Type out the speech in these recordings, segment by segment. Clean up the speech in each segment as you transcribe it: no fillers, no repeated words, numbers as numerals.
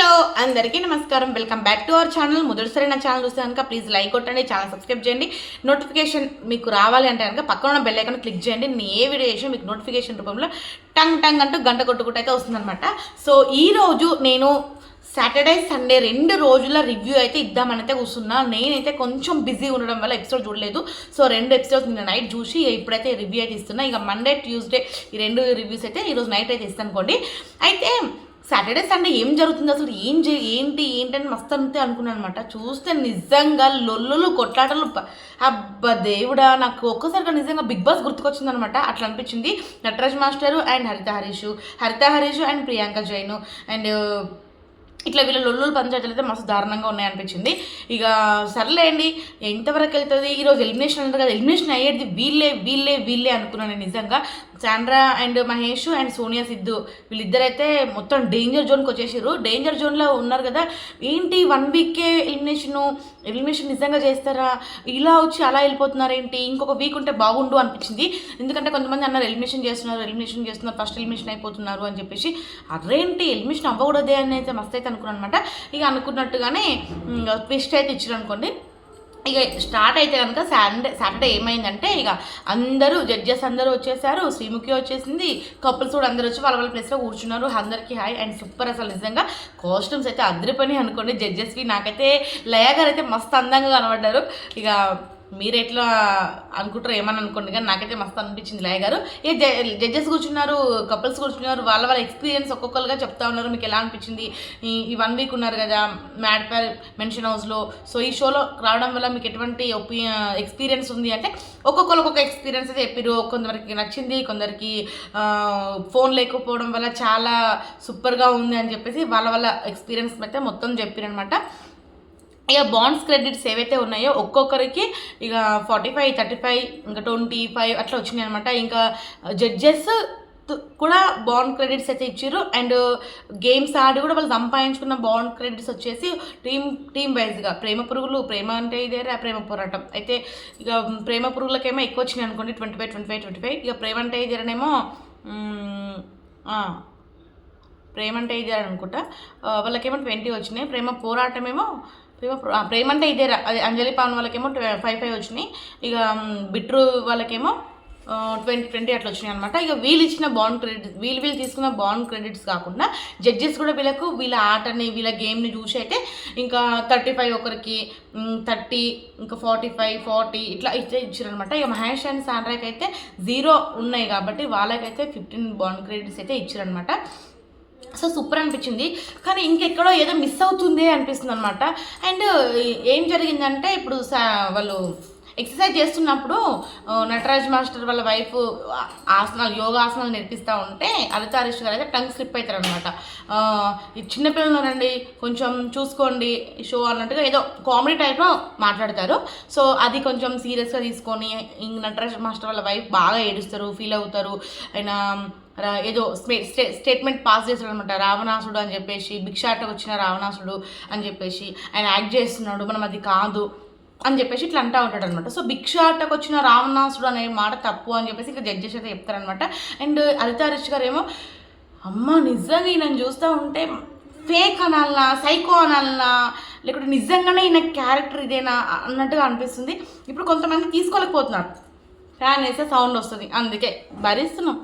Hello అందరికీ నమస్కారం. Welcome back to our channel. మొదటిసారి నా ఛానల్ చూస్తే కనుక ప్లీజ్ లైక్ కొట్టండి, ఛానల్ సబ్స్క్రైబ్ చేయండి. నోటిఫికేషన్ మీకు రావాలి అంటే కనుక పక్కన ఉన్న బెల్ ఐకాన్ క్లిక్ చేయండి. నేను ఏ వీడియో చేసినా మీకు నోటిఫికేషన్ రూపంలో టంగ్ టంగ్ అంటూ గంట కొట్టుకుంటూ అయితే వస్తుందన్నమాట. సో ఈరోజు నేను సాటర్డే సండే 2 రోజుల రివ్యూ అయితే ఇద్దామని అయితే కూర్చున్నా. నేనైతే కొంచెం బిజీ ఉండడం వల్ల ఎపిసోడ్ చూడలేదు. సో 2 ఎపిసోడ్స్ నిన్న నైట్ చూసి ఇప్పుడైతే రివ్యూ అయితే ఇస్తున్నా. ఇక మండే ట్యూస్డే ఈ 2 రివ్యూస్ అయితే ఈరోజు నైట్ అయితే ఇస్తాను అనుకోండి. అయితే సాటర్డే సండే ఏం జరుగుతుంది, అసలు ఏంటి అని మస్తు అంతే అనుకున్నాను అనమాట. చూస్తే నిజంగా లొల్లులు కొట్లాటలు, అబ్బా దేవుడా, నాకు ఒక్కసారిగా నిజంగా బిగ్ బాస్ గుర్తుకొచ్చింది అనమాట. అట్లా అనిపించింది. నటరాజ్ మాస్టరు అండ్ హరిత హరీష్ అండ్ ప్రియాంక జైన్ అండ్ ఇట్లా వీళ్ళ లొల్లులు పంచాయతీలు అయితే మస్తు దారుణంగా ఉన్నాయనిపించింది. ఇక సర్లేండి, ఎంతవరకు వెళ్తుంది. ఈరోజు ఎలిమినేషన్ అంటారు కదా, ఎలిమినేషన్ అయ్యేది వీళ్ళే అనుకున్నాను నేను నిజంగా. Sandra and Mahesh and Sonia Siddhu వీళ్ళిద్దరైతే మొత్తం డేంజర్ జోన్కి వచ్చేసారు. డేంజర్ జోన్లో ఉన్నారు కదా, ఏంటి 1 వీక్కే ఎలిమినేషన్ నిజంగా చేస్తారా, ఇలా వచ్చి అలా వెళ్ళిపోతున్నారు ఏంటి, ఇంకొక వీక్ ఉంటే బాగుండు అనిపించింది. ఎందుకంటే కొంతమంది అన్నారు ఎలిమినేషన్ చేస్తున్నారు, ఫస్ట్ ఎలిమినేషన్ అయిపోతున్నారు అని చెప్పేసి. అదేంటి ఎలిమినేషన్ అవ్వకూడదే అని అయితే మస్తు అయితే అనుకున్నాను అనమాట. ఇక అనుకున్నట్టుగానే ట్విస్ట్ అయితే ఇచ్చారు అనుకోండి. ఇక స్టార్ట్ అయితే కనుక సాటర్డే ఏమైందంటే, ఇక అందరూ జడ్జెస్ అందరూ వచ్చేసారు. శ్రీముఖి వచ్చేసింది, కపుల్స్ కూడా అందరూ వచ్చి వాళ్ళ ప్లేస్లో కూర్చున్నారు. అందరికీ హాయ్ అండ్ సూపర్. అసలు నిజంగా కాస్ట్యూమ్స్ అయితే అదిరిపోయి అనుకోండి జడ్జెస్వి. నాకైతే లయ గారు అయితే మస్తు అందంగా కనబడ్డారు. ఇక మీరు ఎట్లా అనుకుంటారో ఏమని అనుకోండి, కానీ నాకైతే మస్తు అనిపించింది లయ గారు. జడ్జెస్ కూర్చున్నారు, కపుల్స్ కూర్చున్నారు, వాళ్ళ ఎక్స్పీరియన్స్ ఒక్కొక్కరుగా చెప్తా ఉన్నారు. మీకు ఎలా అనిపించింది, ఈ 1 వీక్ ఉన్నారు కదా మ్యాడ్ ఫర్ మెన్షన్ హౌస్లో. సో ఈ షోలో రావడం వల్ల మీకు ఎటువంటి ఎక్స్పీరియన్స్ ఉంది అంటే ఒక్కొక్కరు ఒక్కొక్క ఎక్స్పీరియన్స్ అయితే చెప్పారు. కొందరికి నచ్చింది, కొందరికి ఫోన్ లేకపోవడం వల్ల చాలా సూపర్గా ఉంది అని చెప్పేసి వాళ్ళ ఎక్స్పీరియన్స్ అయితే మొత్తం చెప్పారనమాట. ఇక బాండ్స్ క్రెడిట్స్ ఏవైతే ఉన్నాయో ఒక్కొక్కరికి ఇక 45, 35 ఇంకా 25 అట్లా వచ్చినాయి అనమాట. ఇంకా జడ్జెస్ కూడా బాండ్ క్రెడిట్స్ అయితే ఇచ్చారు. అండ్ గేమ్స్ ఆడి కూడా వాళ్ళు సంపాదించుకున్న బాండ్ క్రెడిట్స్ వచ్చేసి టీమ్ వైజ్గా ప్రేమ అంటే ఇదేరా ప్రేమ పోరాటం అయితే ఇక ప్రేమ పురుగులకేమో ఎక్కువ వచ్చినాయి అనుకోండి, 25. ఇక ప్రేమ అంటే ఇదేరానేమో ప్రేమ అంటే ఇదేరా అనుకుంటా, వాళ్ళకేమో 20 వచ్చినాయి. ప్రేమ పోరాటమేమో ప్రేమ అంటే ఇదేరా అది అంజలి పవన్ వాళ్ళకేమో 5 వచ్చినాయి. ఇక బిట్రు వాళ్ళకేమో 20 అట్లా వచ్చినాయి అనమాట. ఇక వీళ్ళు ఇచ్చిన బాండ్ క్రెడిట్స్, వీళ్ళు తీసుకున్న బాండ్ క్రెడిట్స్ కాకుండా జడ్జెస్ కూడా వీళ్ళ ఆటని వీళ్ళ గేమ్ని చూసి అయితే ఇంకా 35 ఒకరికి, 30 ఇంకా 45, 40 ఇట్లా ఇచ్చారనమాట. ఇక మహేష్ అండ్ సాండ్రాకి అయితే 0 ఉన్నాయి కాబట్టి వాళ్ళకైతే 15 బాండ్ క్రెడిట్స్ అయితే ఇచ్చారనమాట. సో సూపర్ అనిపించింది. కానీ ఇంకెక్కడో ఏదో మిస్ అవుతుంది అనిపిస్తుంది అనమాట. అండ్ ఏం జరిగిందంటే, ఇప్పుడు వాళ్ళు ఎక్సర్సైజ్ చేస్తున్నప్పుడు నటరాజ్ మాస్టర్ వాళ్ళ వైఫ్ యోగా ఆసనాలు నేర్పిస్తూ ఉంటే హరిత హరీష్ గారు అయితే టంగ్ స్లిప్ అవుతారు అనమాట. చిన్నపిల్లలు రండి కొంచెం చూసుకోండి షో అన్నట్టుగా ఏదో కామెడీ టైప్లో మాట్లాడతారు. సో అది కొంచెం సీరియస్గా తీసుకొని నటరాజ్ మాస్టర్ వాళ్ళ వైఫ్ బాగా ఏడుస్తారు, ఫీల్ అవుతారు. ఆయన ఏదో స్టేట్మెంట్ పాస్ చేస్తాడు అనమాట. రావణాసుడు అని చెప్పేసి, భిక్షాటకు వచ్చిన రావణాసుడు అని చెప్పేసి ఆయన యాక్ట్ చేస్తున్నాడు, మనం అది కాదు అని చెప్పేసి ఇట్లా అంటూ ఉంటాడు అనమాట. సో భిక్షాటకు వచ్చిన రావణాసుడు అనే మాట తప్పు అని చెప్పేసి ఇంకా జడ్జెస్ అయితే చెప్తారనమాట. అండ్ హరిత హరీష్ గారు ఏమో అమ్మ నిజంగా ఈయనను చూస్తూ ఉంటే ఫేక్ అనాలనా, సైకో అనాలనా, లేకుంటే నిజంగానే ఈయన క్యారెక్టర్ ఇదేనా అన్నట్టుగా అనిపిస్తుంది. ఇప్పుడు కొంతమంది తీసుకోలేకపోతున్నారు, ఫ్యాన్ వేస్తే సౌండ్ వస్తుంది అందుకే భరిస్తున్నాం.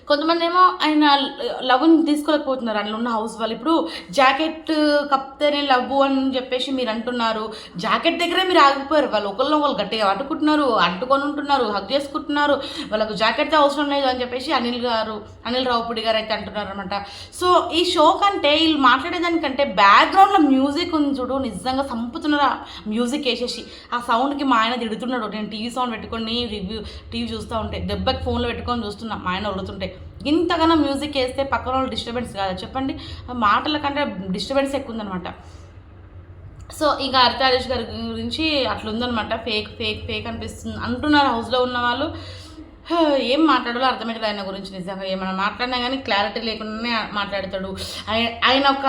కొంతమంది ఏమో ఆయన లవ్ని తీసుకోలేకపోతున్నారు అందులో ఉన్న హౌస్ వాళ్ళు. ఇప్పుడు జాకెట్ కప్తేనే లవ్ అని చెప్పేసి మీరు అంటున్నారు, జాకెట్ దగ్గరే మీరు ఆగిపోయారు. వాళ్ళు ఒకళ్ళు గట్టిగా అంటుకొని ఉంటున్నారు, హగ్ చేసుకుంటున్నారు, వాళ్ళకు జాకెట్తో అవసరం లేదు అని చెప్పేసి అనిల్ రావుపూడి గారు అయితే అంటున్నారు అనమాట. సో ఈ షో కంటే వీళ్ళు మాట్లాడేదానికంటే బ్యాక్గ్రౌండ్లో మ్యూజిక్ ఉంది చూడు, నిజంగా సంపుతున్నారు. మ్యూజిక్ వేసేసి ఆ సౌండ్కి మా ఆయన తిడుతున్నాడు. నేను టీవీ సౌండ్ పెట్టుకొని టీవీ చూస్తూ ఉంటే దెబ్బకి ఫోన్లో పెట్టుకొని చూస్తున్నా, మా ఆయన వదులుతుంటే. ఇంతగానో మ్యూజిక్ వేస్తే పక్కన వాళ్ళు డిస్టర్బెన్స్ కాదా చెప్పండి, మాటల కంటే డిస్టర్బెన్స్ ఎక్కువ ఉందనమాట. సో ఇంకా హరిత హరీష్ గారి గురించి అట్లా ఉందనమాట. ఫేక్ అనిపిస్తుంది అంటున్నారు హౌస్లో ఉన్న వాళ్ళు. ఏం మాట్లాడాలో అర్థమవుతుంది ఆయన గురించి. నిజంగా ఏమైనా మాట్లాడినా కానీ క్లారిటీ లేకుండానే మాట్లాడతాడు. ఆయన ఒక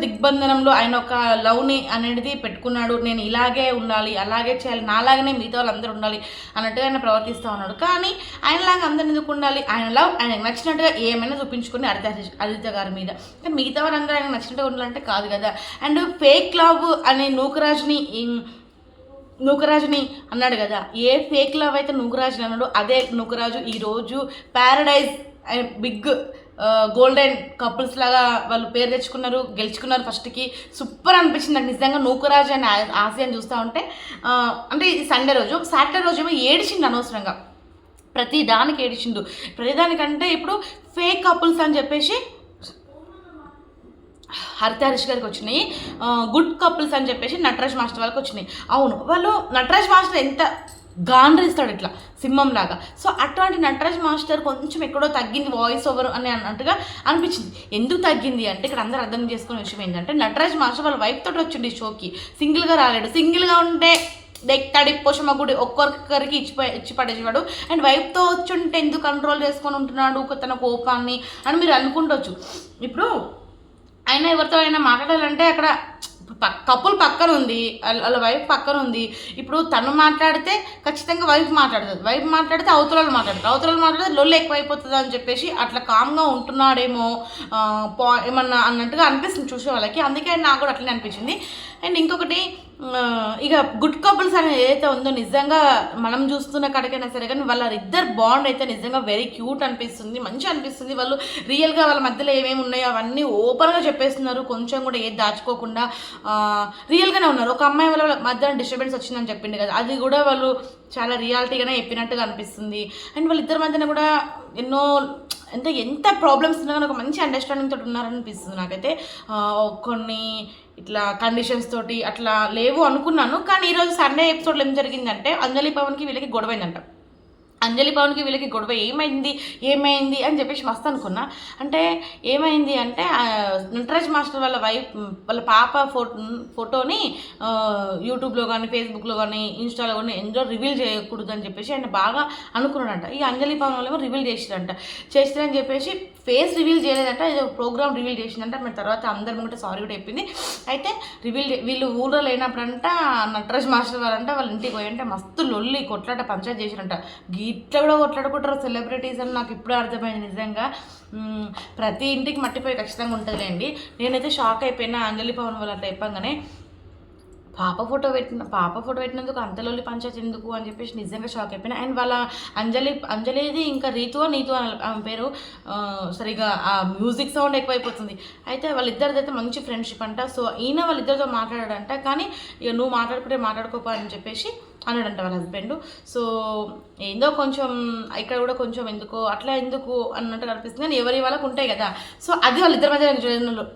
దిగ్బంధనంలో ఆయన ఒక లవ్ని అనేది పెట్టుకున్నాడు. నేను ఇలాగే ఉండాలి, అలాగే చేయాలి, నాలాగనే మిగతా వాళ్ళందరూ ఉండాలి అన్నట్టుగా ఆయన ప్రవర్తిస్తూ ఉన్నాడు. కానీ ఆయనలాగా అందరు ఎందుకు ఉండాలి, ఆయన లవ్ ఆయనకు నచ్చినట్టుగా ఏమైనా చూపించుకుని ఆదిత్య గారి మీద. కానీ మిగతా వాళ్ళందరూ ఆయనకు నచ్చినట్టుగా ఉండాలంటే కాదు కదా. అండ్ ఫేక్ లవ్ అనే నూకరాజుని అన్నాడు కదా. ఏ ఫేక్ లవ్ అయితే నూకరాజుని అన్నాడు, అదే నూకరాజు ఈరోజు ప్యారడైజ్ బిగ్ గోల్డెన్ కపుల్స్ లాగా వాళ్ళు పేరు తెచ్చుకున్నారు, గెలుచుకున్నారు. ఫస్ట్కి సూపర్ అనిపించింది నాకు నిజంగా. నూకరాజు అని ఆశయాన్ని చూస్తూ ఉంటే అంటే ఇది సండే రోజు, సాటర్డే రోజు ఏమో ఏడిచిండు అనవసరంగా, ప్రతి దానికి ఏడిచిండు. ప్రతిదానికంటే ఇప్పుడు ఫేక్ కపుల్స్ అని చెప్పేసి హరితహరీష్ గారికి వచ్చినాయి, గుడ్ కపుల్స్ అని చెప్పేసి నటరాజ్ మాస్టర్ వాళ్ళకి వచ్చినాయి. అవును, వాళ్ళు నటరాజ్ మాస్టర్ ఎంత గాండ్రిస్తాడు ఇట్లా సింహం లాగా. సో అటువంటి నటరాజ్ మాస్టర్ కొంచెం ఎక్కడో తగ్గింది వాయిస్ ఓవర్ అని అన్నట్టుగా అనిపించింది. ఎందుకు తగ్గింది అంటే ఇక్కడ అందరూ అర్థం చేసుకునే విషయం ఏంటంటే నటరాజ్ మాస్టర్ వాళ్ళ వైఫ్ తోటి వచ్చింది ఈ షోకి, సింగిల్గా రాలేడు. సింగిల్గా ఉంటే దెక్తాడి పోషమ్మ గుడి ఒక్కొక్కరికి ఇచ్చి పడేసేవాడు. అండ్ వైఫ్తో వచ్చుంటే ఎందుకు కంట్రోల్ చేసుకొని ఉంటున్నాడు తన కోపాన్ని అని మీరు అనుకుంటవచ్చు. ఇప్పుడు ఆయన ఎవరితో అయినా మాట్లాడాలంటే అక్కడ కపుల్ పక్కన ఉంది, వాళ్ళ వైఫ్ పక్కన ఉంది. ఇప్పుడు తను మాట్లాడితే ఖచ్చితంగా వైఫ్ మాట్లాడుతుంది, వైఫ్ మాట్లాడితే అవతల మాట్లాడితే లొల్లు ఎక్కువైపోతుంది అని చెప్పేసి అట్లా కామ్గా ఉంటున్నాడేమో ఏమన్నా అన్నట్టుగా అనిపిస్తుంది చూసే వాళ్ళకి. అందుకే నాకు కూడా అట్లనే అనిపించింది. అండ్ ఇంకొకటి ఇక గుడ్ కపుల్స్ అనేది ఏదైతే ఉందో నిజంగా మనం చూస్తున్న కాడికైనా సరే కానీ వాళ్ళ ఇద్దరు బాండ్ అయితే నిజంగా వెరీ క్యూట్ అనిపిస్తుంది, మంచిగా అనిపిస్తుంది. వాళ్ళు రియల్గా వాళ్ళ మధ్యలో ఏమేమి ఉన్నాయో అవన్నీ ఓపెన్గా చెప్పేస్తున్నారు, కొంచెం కూడా ఏది దాచుకోకుండా రియల్గానే ఉన్నారు. ఒక అమ్మాయి వాళ్ళ మధ్యలో డిస్టర్బెన్స్ వచ్చిందని చెప్పింది కదా, అది కూడా వాళ్ళు చాలా రియాలిటీగానే చెప్పినట్టుగా అనిపిస్తుంది. అండ్ వాళ్ళిద్దరి మధ్యన కూడా ఎంత ప్రాబ్లమ్స్ ఉన్నా కానీ ఒక మంచి అండర్స్టాండింగ్ తోటి ఉన్నారనిపిస్తుంది నాకైతే. కొన్ని ఇట్లా కండిషన్స్ తోటి అట్లా లేవు అనుకున్నాను. కానీ ఈరోజు సండే ఎపిసోడ్లో ఏం జరిగిందంటే అంజలి పవన్కి వీళ్ళకి గొడవైందంట. అంజలి పవన్కి వీళ్ళకి గొడవ ఏమైంది అని చెప్పేసి మస్తు అనుకున్నా. అంటే ఏమైంది అంటే నటరాజ్ మాస్టర్ వాళ్ళ పాప ఫోటోని యూట్యూబ్లో కానీ ఫేస్బుక్లో కానీ ఇన్స్టాలో కానీ ఎందులో రివీల్ చేయకూడదు అని చెప్పేసి ఆయన బాగా అనుకున్నాడంట. ఈ అంజలి పవన్ వాళ్ళేమో రివీల్ చేసిరని చెప్పేసి ఫేస్ రివీల్ చేయలేదంట, ఏదో ప్రోగ్రామ్ రివీల్ చేసిందంట. మన తర్వాత అందరి ముంగట సారీ కూడా చెప్పింది. అయితే వీళ్ళు ఊళ్ళో లేనప్పుడంట నటరాజ్ మాస్టర్ వాళ్ళ ఇంటికి పోయంటే మస్తు లొల్లి కొట్లాట పంచాయతీ చేసిరంట. ఇట్లా కూడా కొట్లాడుకుంటారు సెలబ్రిటీస్ అని నాకు ఇప్పుడు అర్థమైంది. నిజంగా ప్రతి ఇంటికి మట్టిపోయి ఖచ్చితంగా ఉంటుందిలేండి. నేనైతే షాక్ అయిపోయినా అంజలి పవన్ వాళ్ళు అట్లా చెప్పంగానే. పాప ఫోటో పెట్టినందుకు అంతలోని పంచాయతీ ఎందుకు అని చెప్పేసి నిజంగా షాక్ అయిపోయినా. అండ్ వాళ్ళ అంజలిది ఇంకా నీతు అని ఆమె పేరు, సరిగా ఆ మ్యూజిక్ సౌండ్ ఎక్కువైపోతుంది. అయితే వాళ్ళిద్దరిదైతే మంచి ఫ్రెండ్షిప్ అంట. సో ఈయన వాళ్ళిద్దరితో మాట్లాడాడంట. కానీ ఇక నువ్వు మాట్లాడుకోపా అని చెప్పేసి అన్నాడంట వాళ్ళ హస్బెండ్. సో ఏందో కొంచెం ఇక్కడ కూడా కొంచెం ఎందుకు అన్నట్టు అనిపిస్తుంది. కానీ ఎవరి వాళ్ళకు ఉంటాయి కదా. సో అది వాళ్ళిద్దరి మధ్య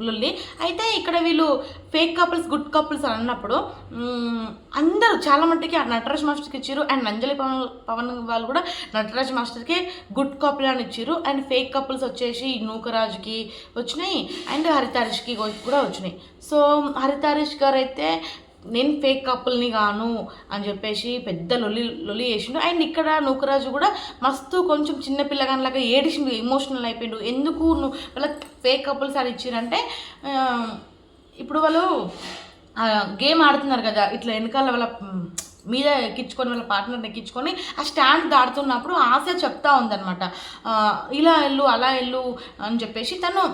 లొల్లి. అయితే ఇక్కడ వీళ్ళు ఫేక్ కపుల్స్ గుడ్ కపుల్స్ అని అన్నప్పుడు అందరూ చాలా మట్టుకి నటరాజ్ మాస్టర్కి ఇచ్చారు. అండ్ అంజలి పవన్ వాళ్ళు కూడా నటరాజ్ మాస్టర్కి గుడ్ కపుల్ అని ఇచ్చారు. అండ్ ఫేక్ కపుల్స్ వచ్చేసి నూకరాజుకి వచ్చినాయి అండ్ హరితహరీష్కి కూడా వచ్చినాయి. సో హరితహరీష్ గారు అయితే నేను ఫేక్ కపుల్ని గాను అని చెప్పేసి పెద్ద లొల్లి చేసిండు. అండ్ ఇక్కడ నూకరాజు కూడా మస్తు కొంచెం చిన్న పిల్లగానిలాగా ఏడిచిండు, ఎమోషనల్ అయిపోయిండు. ఎందుకు వాళ్ళకి ఫేక్ కపుల్స్ అని ఇచ్చారంటే ఇప్పుడు వాళ్ళు గేమ్ ఆడుతున్నారు కదా, ఇట్లా వెనకాల వాళ్ళ మీద ఎక్కించుకొని వాళ్ళ పార్ట్నర్ని ఎక్కించుకొని ఆ స్టాండ్ దాడుతున్నప్పుడు ఆశ చెప్తా ఉందన్నమాట, ఇలా వెళ్ళు అలా వెళ్ళు అని చెప్పేసి తను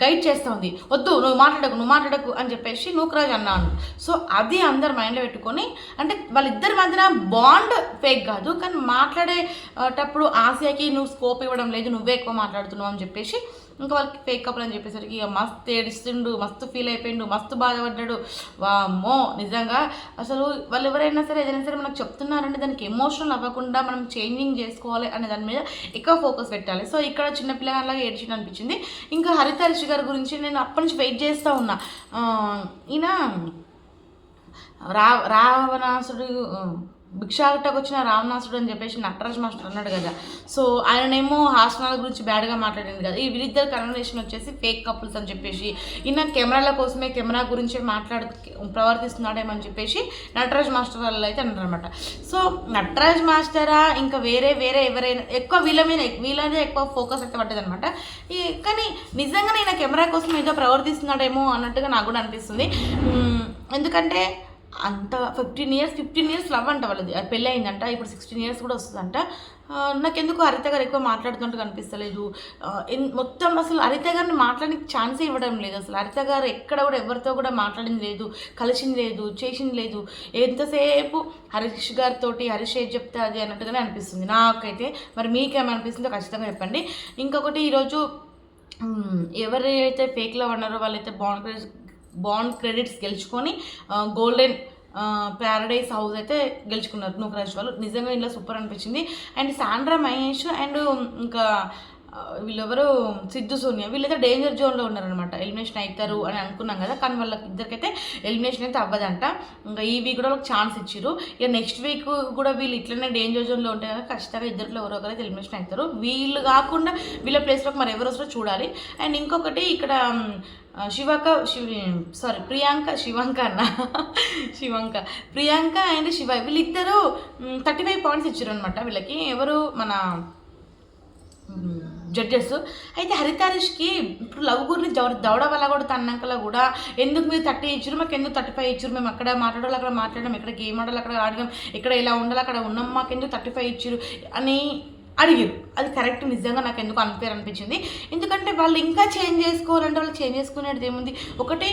గైడ్ చేస్తూ ఉంది. వద్దు నువ్వు మాట్లాడకు అని చెప్పేసి నూకరాజు అన్నాను. సో అది అందరు మైండ్లో పెట్టుకొని, అంటే వాళ్ళిద్దరి మధ్యన బాండ్ ఫేక్ కాదు, కానీ మాట్లాడేటప్పుడు ఆశకి నువ్వు స్కోప్ ఇవ్వడం లేదు, నువ్వే ఎక్కువ మాట్లాడుతున్నావు అని చెప్పేసి ఇంకా వాళ్ళకి ఫేక్ కపుల్ అని చెప్పేసరికి ఇక మస్తు ఏడిస్తుండు, మస్తు ఫీల్ అయిపోయిండు, మస్తు బాధపడ్డాడు. వామ్మో నిజంగా అసలు వాళ్ళు ఎవరైనా సరే ఏదైనా సరే మనకు చెప్తున్నారంటే దానికి ఎమోషనల్ అవ్వకుండా మనం చేంజింగ్ చేసుకోవాలి అనే దాని మీద ఎక్కువ ఫోకస్ పెట్టాలి. సో ఇక్కడ చిన్నపిల్లలాగా ఏడ్చింది అనిపించింది. ఇంకా హరితహరీష్ గారి గురించి నేను అప్పటి నుంచి వెయిట్ చేస్తూ ఉన్నా. ఈయన రావణాసుడు భిక్షాటకు వచ్చిన రావణాసుడు అని చెప్పేసి నటరాజ్ మాస్టర్ అన్నాడు కదా. సో ఆయననేమో హాస్టల్ గురించి బ్యాడ్గా మాట్లాడింది కదా. ఈ వీళ్ళిద్దరు కన్వర్సేషన్ వచ్చేసి ఫేక్ కపుల్స్ అని చెప్పేసి, ఈయన కెమెరాల కోసమే కెమెరా గురించే ప్రవర్తిస్తున్నాడేమని చెప్పేసి నటరాజ్ మాస్టర్ వాళ్ళు అయితే అన్నారు అనమాట. సో నటరాజ్ మాస్టరా ఇంకా వేరే ఎవరైనా ఎక్కువ వీళ్ళదే ఎక్కువ ఫోకస్ అయితే పడ్డది అనమాట. కానీ నిజంగా నేను కెమెరా కోసం ఏదో ప్రవర్తిస్తున్నాడేమో అన్నట్టుగా నాకు కూడా అనిపిస్తుంది. ఎందుకంటే అంత 15 years లవ్ అంట వాళ్ళది, పెళ్ళి అయిందంట, ఇప్పుడు 16 years కూడా వస్తుందంట. నాకెందుకు హరిత గారు ఎక్కువ మాట్లాడుతుంటే కనిపిస్తలేదు. మొత్తం అసలు హరిత గారిని మాట్లాడడానికి ఛాన్సే ఇవ్వడం లేదు. అసలు హరిత గారు ఎక్కడ కూడా ఎవరితో కూడా మాట్లాడింది లేదు, కలిసింది లేదు, చేసింది లేదు. ఎంతసేపు హరీష్ గారితో హరీష్ ఏది చెప్తే అది అన్నట్టుగానే అనిపిస్తుంది నాకైతే. మరి మీకేమనిపిస్తుందో ఖచ్చితంగా చెప్పండి. ఇంకొకటి, ఈరోజు ఎవరైతే ఫేక్ లవ్ అన్నారో వాళ్ళైతే బాండ్ క్రెడిట్స్ గెలుచుకొని గోల్డెన్ ప్యారడైజ్ హౌస్ అయితే గెలుచుకున్నారు నూకరాజ్ వాళ్ళు. నిజంగా ఇంట్లో సూపర్ అనిపించింది. అండ్ సాండ్రా మహేష్ అండ్ ఇంకా వీళ్ళెవరు సిద్ధు సోనియా వీళ్ళైతే డేంజర్ జోన్లో ఉన్నారనమాట. ఎలిమినేషన్ అవుతారు అని అనుకున్నాం కదా, కానీ వాళ్ళకి ఇద్దరికైతే ఎలిమినేషన్ అయితే అవ్వదంట. ఇంకా ఈ వీక్ కూడా వాళ్ళకి ఛాన్స్ ఇచ్చారు. ఇక నెక్స్ట్ వీక్ కూడా వీళ్ళు ఇట్లనే డేంజర్ జోన్లో ఉంటే కనుక ఖచ్చితంగా ఇద్దరిలో ఎవరో ఒకరైతే ఎలిమినేషన్ అవుతారు. వీళ్ళు కాకుండా వీళ్ళ ప్లేస్లోకి మరి ఎవరు వస్తారో చూడాలి. అండ్ ఇంకొకటి ఇక్కడ ప్రియాంక అండ్ శివ వీళ్ళిద్దరూ 35 points ఇచ్చారు అనమాట. వీళ్ళకి ఎవరు మన జడ్జెస్. అయితే హరితారిష్కి ఇప్పుడు లవ్ గురించి దౌడ వల్ల కూడా తన్నాకలా కూడా ఎందుకు మీరు 30 ఇచ్చారు, మాకు ఎందుకు 35 ఇచ్చారు, మేము అక్కడ మాట్లాడాలి అక్కడ మాట్లాడడం, ఇక్కడ గేమ్ ఆడాలి అక్కడ ఆడడం, ఇక్కడ ఇలా ఉండాలి అక్కడ ఉన్నాం, మాకు ఎందుకు 35 ఇచ్చారు అని అడిగారు. అది కరెక్ట్. నిజంగా నాకు ఎందుకు అన్ఫేర్ అనిపించింది. ఎందుకంటే వాళ్ళు ఇంకా చేంజ్ చేసుకోవాలంటే వాళ్ళు చేంజ్ చేసుకునేది ఏముంది. ఒకటి,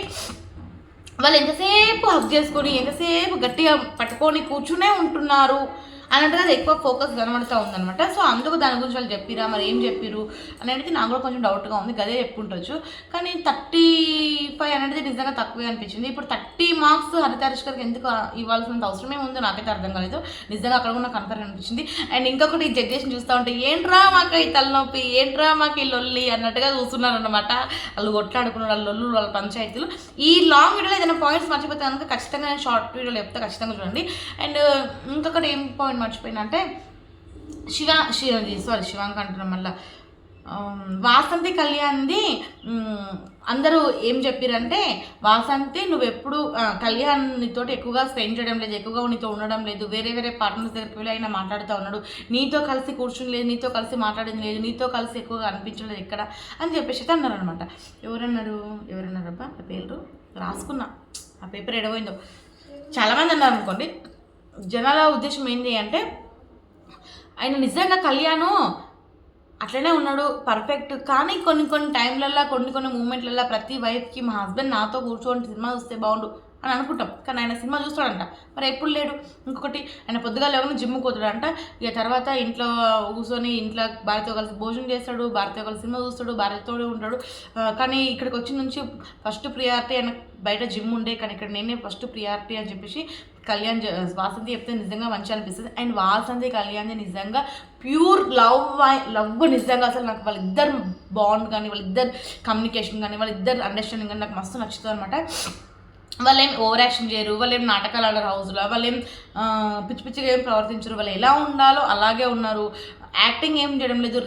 వాళ్ళు ఎంతసేపు హక్ చేసుకొని ఎంతసేపు గట్టిగా పట్టుకొని కూర్చునే ఉంటున్నారు అన్నట్టుగా అది ఎక్కువ ఫోకస్ కనబడుతూ ఉందనమాట. సో అందుకు దాని గురించి వాళ్ళు చెప్పిరా, మరి ఏం చెప్పిరు అనేది నాకు కూడా కొంచెం డౌట్గా ఉంది. గదే చెప్పుంటచ్చు. కానీ 35 అనేది నిజంగా తక్కువే అనిపించింది. ఇప్పుడు 30 marks హరితారిష్ గారికి ఎందుకు ఇవ్వాల్సినంత అవసరమే ఉందో నాకైతే అర్థం కాలేదు. నిజంగా అక్కడ కూడా నాకు కన్ఫర్మ్ అనిపించింది. అండ్ ఇంకొకటి, జడ్జెస్ని చూస్తూ ఉంటే ఏంట్రా మాకు ఈ తలనొప్పి, ఏంట్రా మాకు ఈ లొల్లి అన్నట్టుగా చూస్తున్నారు అనమాట. వాళ్ళు కొట్లాడుకున్నారు, వాళ్ళ లొల్లు, వాళ్ళ పంచాయతీలు. ఈ లాంగ్ వీడియోలో ఏదైనా పాయింట్స్ మర్చిపోతే కనుక ఖచ్చితంగా నేను షార్ట్ వీడియోలో చెప్తే ఖచ్చితంగా చూడండి. అండ్ ఇంకొకటి ఏం పాయింట్ మర్చిపోయినా అంటే శివాంక్ అంటున్నాం మళ్ళీ వాసంతి కళ్యాణ్ది అందరూ ఏం చెప్పారంటే, వాసంతి నువ్వు ఎప్పుడు కళ్యాణ్ నీతో ఎక్కువగా స్పెండ్ చేయడం లేదు, ఎక్కువగా నీతో ఉండడం లేదు, వేరే పార్ట్నర్స్ దగ్గరికి వెళ్ళి అయినా మాట్లాడుతూ ఉన్నాడు, నీతో కలిసి కూర్చుని లేదు, నీతో కలిసి మాట్లాడింది లేదు, నీతో కలిసి ఎక్కువగా అనిపించలేదు ఎక్కడ అని చెప్పేసి అయితే అన్నారు అనమాట. ఎవరన్నారబ్బా ఆ పేరు రాసుకున్నా, ఆ పేపర్ ఎడబోయిందో. చాలామంది అన్నారు అనుకోండి. జనాల ఉద్దేశం ఏంటి అంటే, ఆయన నిజంగా కళ్యాణ్ అట్లనే ఉన్నాడు పర్ఫెక్ట్, కానీ కొన్ని టైంలలో కొన్ని మూమెంట్లలో ప్రతి వైఫ్కి మా హస్బెండ్ నాతో కూర్చొని సినిమా చూస్తే బాగుండు అని అనుకుంటాం. కానీ ఆయన సినిమా చూస్తాడంట, మరి ఎప్పుడు లేడు. ఇంకొకటి, ఆయన పొద్దుగా లేవని జిమ్కి పోతాడంట, ఇక తర్వాత ఇంట్లో కూర్చొని ఇంట్లో భార్యతో కలిసి భోజనం చేస్తాడు, భార్యతో కలిసి సినిమా చూస్తాడు, భార్యతోనే ఉంటాడు. కానీ ఇక్కడికి వచ్చిన నుంచి ఫస్ట్ ప్రియారిటీ ఆయన బయట జిమ్ ఉండే, కానీ ఇక్కడ నేనే ఫస్ట్ ప్రియారిటీ అని చెప్పేసి వాసంతి చెప్తే నిజంగా మంచిగా అనిపిస్తుంది. అండ్ వాసంతి కళ్యాణ్ నిజంగా ప్యూర్ లవ్ నిజంగా అసలు నాకు వాళ్ళిద్దరు బాండ్ కానీ, వాళ్ళిద్దరు కమ్యూనికేషన్ కానీ, వాళ్ళిద్దరు అండర్స్టాండింగ్ కానీ నాకు మస్తు నచ్చుతుంది అనమాట. వాళ్ళేం ఓవర్ యాక్షన్ చేయరు, వాళ్ళేం నాటకాలు ఆడరు హౌస్లో, వాళ్ళేం పిచ్చిగా ఏం ప్రవర్తించరు, వాళ్ళు ఎలా ఉండాలో అలాగే ఉన్నారు. యాక్టింగ్ ఏం చేయడం లేదు,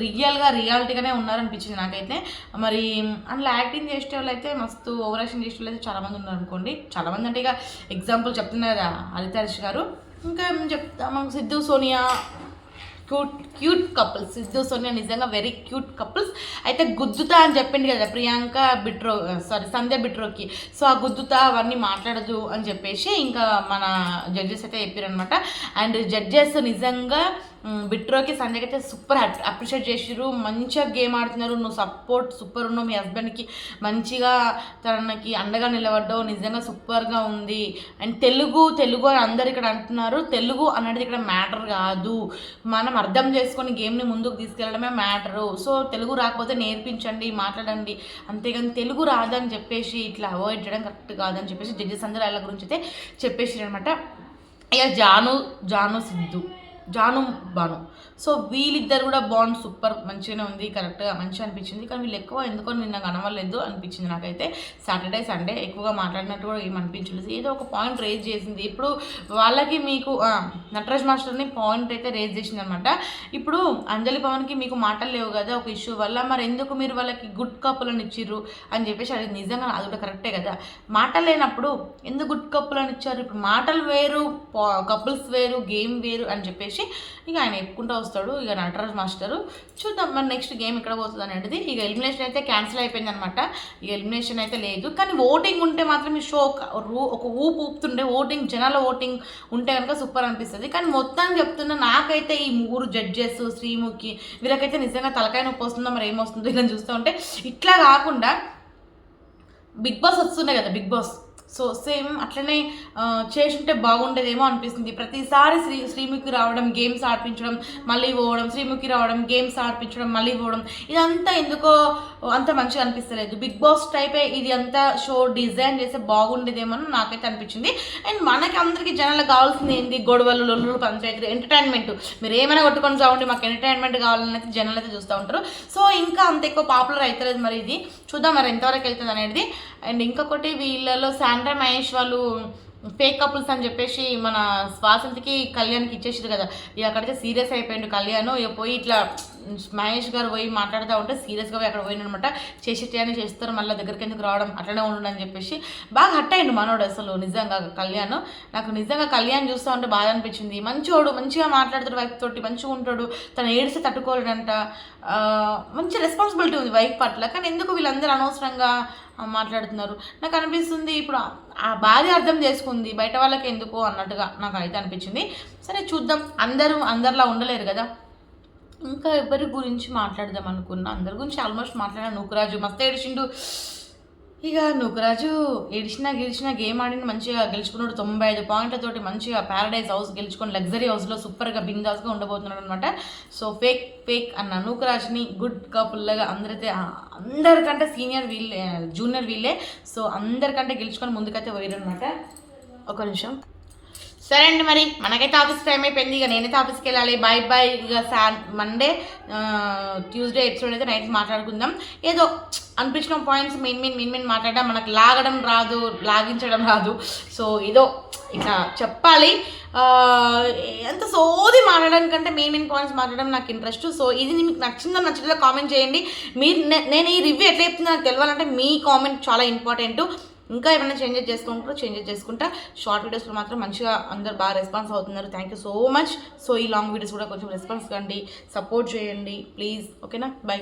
రియాలిటీగానే ఉన్నారనిపించింది నాకైతే. మరి అందులో యాక్టింగ్ చేసే వాళ్ళు అయితే మస్తు ఓవర్ యాక్షన్ చేసే వాళ్ళు అయితే చాలామంది ఉన్నారు అనుకోండి. చాలామంది అంటే ఇక ఎగ్జాంపుల్ చెప్తున్నారు కదా హరితారిష్ గారు. ఇంకా ఏం చెప్తాము, సిద్ధు సోనియా క్యూట్ కపుల్స్. సిద్ధు సోనియా నిజంగా వెరీ క్యూట్ కపుల్స్. అయితే గుద్దుతా అని చెప్పింది కదా సంధ్య బిట్రోకి. సో ఆ గుద్దుతా అవన్నీ మాట్లాడదు అని చెప్పేసి ఇంకా మన జడ్జెస్ అయితే చెప్పారనమాట. అండ్ జడ్జెస్ నిజంగా బిట్రోకి సంధ్యకి అయితే సూపర్ అప్రిషియేట్ చేసిరు. మంచిగా గేమ్ ఆడుతున్నారు, నువ్వు సూపర్ ఉన్నావు, మీ హస్బెండ్కి మంచిగా తనకి అండగా నిలబడ్డావు, నిజంగా సూపర్గా ఉంది. అండ్ తెలుగు అని అందరు ఇక్కడ అంటున్నారు. తెలుగు అనేది ఇక్కడ మ్యాటర్ కాదు, మనం అర్థం చేసుకొని గేమ్ని ముందుకు తీసుకెళ్ళడమే మ్యాటరు. సో తెలుగు రాకపోతే నేర్పించండి, మాట్లాడండి, అంతేగాని తెలుగు రాదని చెప్పేసి ఇట్లా అవాయిడ్ చేయడం కరెక్ట్ కాదని చెప్పేసి జడ్జెస్ అందరూ వాళ్ళ గురించి అయితే చెప్పేసారు అనమాట. ఇక జాను సిద్ధు జాను బాను. సో వీళ్ళిద్దరు కూడా బాండ్ సూపర్ మంచిగానే ఉంది, కరెక్ట్గా మంచిగా అనిపించింది. కానీ వీళ్ళు ఎక్కువ ఎందుకో నిన్న కనవలేదు అనిపించింది నాకైతే. సాటర్డే సండే ఎక్కువగా మాట్లాడినట్టు కూడా ఏం అనిపించలేదు. ఏదో ఒక పాయింట్ రేజ్ చేసింది. ఇప్పుడు వాళ్ళకి మీకు నటరాజ్ మాస్టర్ని పాయింట్ అయితే రేజ్ చేసింది అనమాట. ఇప్పుడు అంజలి పవన్కి మీకు మాటలు లేవు కదా ఒక ఇష్యూ వల్ల, మరి ఎందుకు మీరు వాళ్ళకి గుడ్ కప్పులను ఇచ్చిర్రు అని చెప్పేసి అది నిజంగా అది కూడా కరెక్టే కదా. మాటలు లేనప్పుడు ఎందుకు గుడ్ కప్పులను ఇచ్చారు? ఇప్పుడు మాటలు వేరు, కపుల్స్ వేరు, గేమ్ వేరు అని చెప్పేసి ఇక ఆయన చెప్పుకుంటూ వస్తాడు. ఇక నటరాజ్ మాస్టరు చూద్దాం మరి నెక్స్ట్ గేమ్ ఎక్కడ పోతుంది అనేది. ఇక ఎలిమినేషన్ అయితే క్యాన్సిల్ అయిపోయింది అనమాట. ఇక ఎలిమినేషన్ అయితే లేదు. కానీ ఓటింగ్ ఉంటే మాత్రం ఈ షో ఒక ఊపు ఊపుతుండే, ఓటింగ్ జనాల ఓటింగ్ ఉంటే కనుక సూపర్ అనిపిస్తుంది. కానీ మొత్తాన్ని చెప్తున్నా నాకైతే ఈ 3 జడ్జెస్ శ్రీముఖి వీళ్ళకైతే నిజంగా తలకాయ నొప్పి వస్తుందో మరి ఏమొస్తుందో ఇలా చూస్తూ ఉంటే. ఇట్లా కాకుండా బిగ్ బాస్ వస్తున్నాయి కదా, బిగ్ బాస్ సో సేమ్ అట్లనే చేసుంటే బాగుండేదేమో అనిపిస్తుంది. ప్రతిసారి శ్రీముఖి రావడం, గేమ్స్ ఆడిపించడం, మళ్ళీ పోవడం, శ్రీముఖి రావడం, గేమ్స్ ఆడిపించడం, మళ్ళీ పోవడం, ఇదంతా ఎందుకో అంత మంచిగా అనిపిస్తలేదు. బిగ్ బాస్ టైపే ఇది అంతా షో డిజైన్ చేస్తే బాగుండేదేమో అని నాకైతే అనిపించింది. అండ్ మనకి అందరికీ జనాలకు కావాల్సింది ఏంటి? గొడవలు, లొల్లులు, పంచాయతీలు, ఎంటర్టైన్మెంట్. మీరు ఏమైనా కొట్టుకొని చావండి, మాకు ఎంటర్టైన్మెంట్ కావాలని అయితే జనాలు అయితే చూస్తూ ఉంటారు. సో ఇంకా అంత ఎక్కువ పాపులర్ అవుతలేదు మరి ఇది. చూద్దాం మరి ఎంతవరకు వెళ్తుంది అనేది. అండ్ ఇంకొకటి వీళ్ళలో శాండ్రా మహేష్ వాళ్ళు ఫేక్ కపుల్స్ అని చెప్పేసి మన స్వాతంత్రికి కళ్యాణ్కి ఇచ్చేసారు కదా. ఇక అక్కడైతే సీరియస్ అయిపోయిండు కళ్యాణ్. ఇక పోయి ఇట్లా మహేష్ గారు పోయి మాట్లాడుతూ ఉంటే సీరియస్గా పోయి అక్కడ పోయినమాట. చేసేటని చేస్తారు, మళ్ళీ దగ్గరికి ఎందుకు రావడం, అట్లనే ఉండు అని చెప్పేసి బాగా హట్ అయ్యిండు మనోడు అసలు నిజంగా కళ్యాణ్. నాకు నిజంగా కళ్యాణ్ చూస్తూ ఉంటే బాధ అనిపించింది. మంచోడు, మంచిగా మాట్లాడుతాడు వైఫ్ తోటి, మంచిగా ఉంటాడు, తను ఏడిస్తే తట్టుకోలేడంట, మంచి రెస్పాన్సిబిలిటీ ఉంది వైఫ్ పట్ల. కానీ ఎందుకు వీళ్ళందరూ అనవసరంగా మాట్లాడుతున్నారు నాకు అనిపిస్తుంది. ఇప్పుడు ఆ భార్య అర్థం చేసుకుంది, బయట వాళ్ళకి ఎందుకు అన్నట్టుగా నాకు అయితే అనిపించింది. సరే చూద్దాం, అందరిలా ఉండలేరు కదా. ఇంకా ఎవరి గురించి మాట్లాడదాం అనుకున్నా, అందరి గురించి ఆల్మోస్ట్ మాట్లాడాను. నూకరాజు మస్తు ఏడిచిండు. ఇక నూకరాజు గెలిచిన గేమ్ ఆడిని మంచిగా గెలుచుకున్నాడు. 95 పాయింట్లతోటి మంచిగా ప్యారడైజ్ హౌస్ గెలుచుకొని లగ్జరీ హౌస్లో సూపర్గా బిందాస్గా ఉండబోతున్నాడు అనమాట. సో ఫేక్ అన్న నూకరాజుని గుడ్ కపుల్లాగా అందరికంటే సీనియర్ వీళ్ళే, జూనియర్ వీళ్ళే. సో అందరికంటే గెలుచుకొని ముందుకైతే పోయారనమాట. ఒక నిమిషం. సరే అండి, మరి మనకైతే ఆఫీస్ టైం అయిపోయింది. ఇక నేనైతే ఆఫీస్కి వెళ్ళాలి. బాయ్. ఇక మండే ట్యూస్డే ఎపిసోడ్ అయితే నైట్ మాట్లాడుకుందాం. ఏదో అనిపించిన పాయింట్స్ మెయిన్ మాట్లాడడం, మనకు లాగించడం రాదు. సో ఏదో ఇట్లా చెప్పాలి. ఎంత సోది మాట్లాడడం కంటే మెయిన్ పాయింట్స్ మాట్లాడడం నాకు ఇంట్రెస్ట్. సో ఇది మీకు నచ్చలేదో కామెంట్ చేయండి. నేను ఈ రివ్యూ ఎట్లా చెప్తుందో నాకు తెలియాలంటే మీ కామెంట్ చాలా ఇంపార్టెంట్. ఇంకా ఏమైనా చేంజెస్ చేసుకుంటా. షార్ట్ వీడియోస్లో మాత్రం మంచిగా అందరు బాగా రెస్పాన్స్ అవుతున్నారు. Thank you so much. So ఈ లాంగ్ వీడియోస్ కూడా కొంచెం రెస్పాన్స్ కండి, సపోర్ట్ చేయండి ప్లీజ్. ఓకేనా, బై.